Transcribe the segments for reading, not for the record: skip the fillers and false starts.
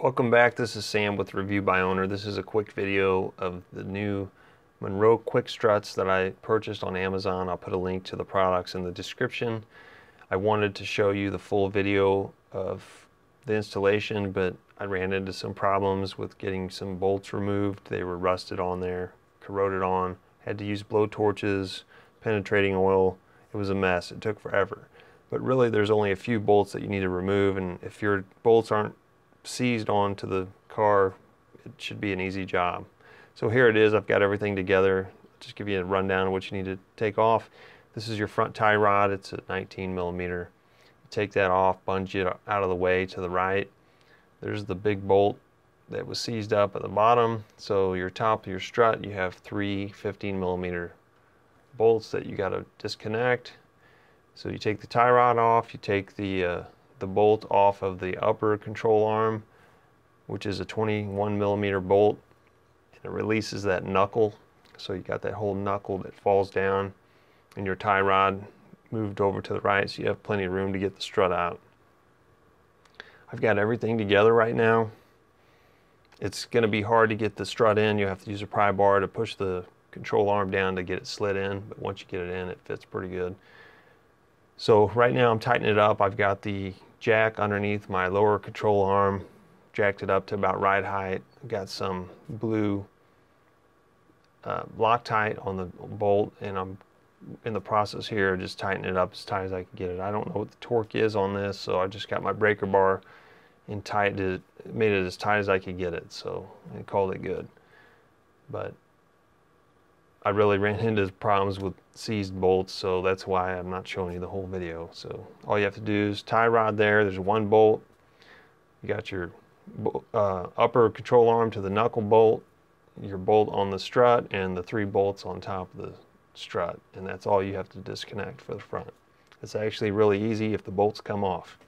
Welcome back. This is Sam with Review by Owner. This is a quick video of the new Monroe Quick Struts that I purchased on Amazon. I'll put a link to the products in the description. I wanted to show you the full video of the installation, but I ran into some problems with getting some bolts removed. They were rusted on there, corroded on, had to use blow torches, penetrating oil. It was a mess. It took forever. But really there's only a few bolts that you need to remove, and if your bolts aren't seized onto the car, it should be an easy job. So here it is. I've got everything together. I'll just give you a rundown of what you need to take off. This is your front tie rod. It's a 19 millimeter. You take that off, bunge it out of the way to the right. There's the big bolt that was seized up at the bottom. So your top of your strut, you have three 15 millimeter bolts that you got to disconnect. So you take the tie rod off, you take the bolt off of the upper control arm, which is a 21 millimeter bolt, and it releases that knuckle. So you got that whole knuckle that falls down, and your tie rod moved over to the right, so you have plenty of room to get the strut out. I've got everything together right now. It's going to be hard to get the strut in. You have to use a pry bar to push the control arm down to get it slid in, but once you get it in, it fits pretty good. So right now I'm tightening it up. I've got the jack underneath my lower control arm, jacked it up to about ride height. I've got some blue Loctite on the bolt, and I'm in the process here just tightening it up as tight as I can get it. I don't know what the torque is on this, so I just got my breaker bar and made it as tight as I could get it, so I called it good. But I really ran into problems with seized bolts, so that's why I'm not showing you the whole video. So all you have to do is tie rod there. There's one bolt. You got your upper control arm to the knuckle bolt, your bolt on the strut, and the three bolts on top of the strut, and that's all you have to disconnect for the front. It's actually really easy if the bolts come off.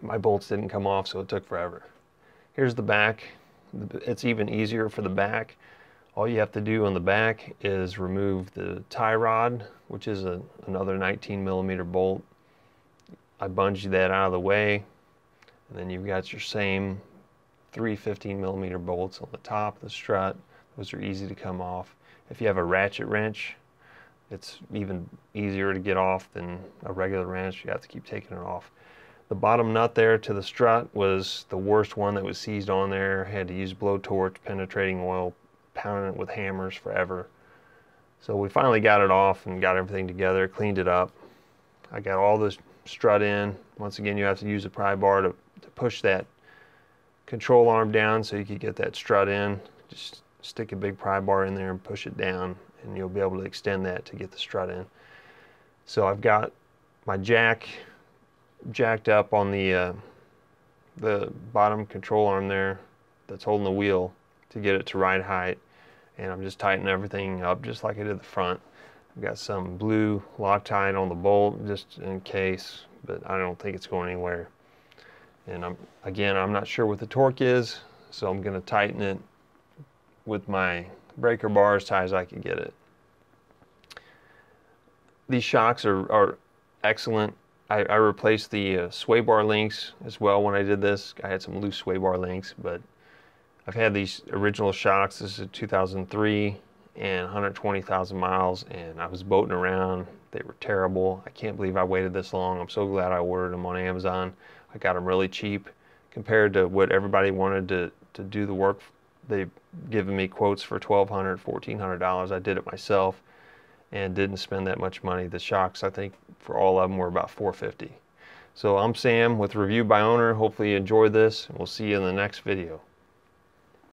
My bolts didn't come off, so it took forever. Here's the back. It's even easier for the back. All you have to do on the back is remove the tie rod, which is another 19 millimeter bolt. I bunged that out of the way, and then you've got your same three 15 millimeter bolts on the top of the strut. Those are easy to come off. If you have a ratchet wrench, it's even easier to get off than a regular wrench. You have to keep taking it off. The bottom nut there to the strut was the worst one that was seized on there. I had to use blowtorch, penetrating oil, pounding it with hammers forever. So we finally got it off and got everything together, cleaned it up. I got all the strut in. Once again, you have to use a pry bar to push that control arm down so you can get that strut in. Just stick a big pry bar in there and push it down, and you'll be able to extend that to get the strut in. So I've got my jack jacked up on the bottom control arm there that's holding the wheel to get it to ride height, and I'm just tightening everything up just like I did the front. I've got some blue Loctite on the bolt just in case, but I don't think it's going anywhere. And I'm not sure what the torque is, so I'm going to tighten it with my breaker bar as tight as I can get it. These shocks are excellent. I replaced the sway bar links as well when I did this. I had some loose sway bar links, but I've had these original shocks. This is 2003 and 120,000 miles, and I was boating around. They were terrible. I can't believe I waited this long. I'm so glad I ordered them on Amazon. I got them really cheap compared to what everybody wanted to do the work. They've given me quotes for $1,200, $1,400. I did it myself and didn't spend that much money. The shocks, I think, for all of them were about $450. So I'm Sam with Review by Owner. Hopefully you enjoyed this, and we'll see you in the next video.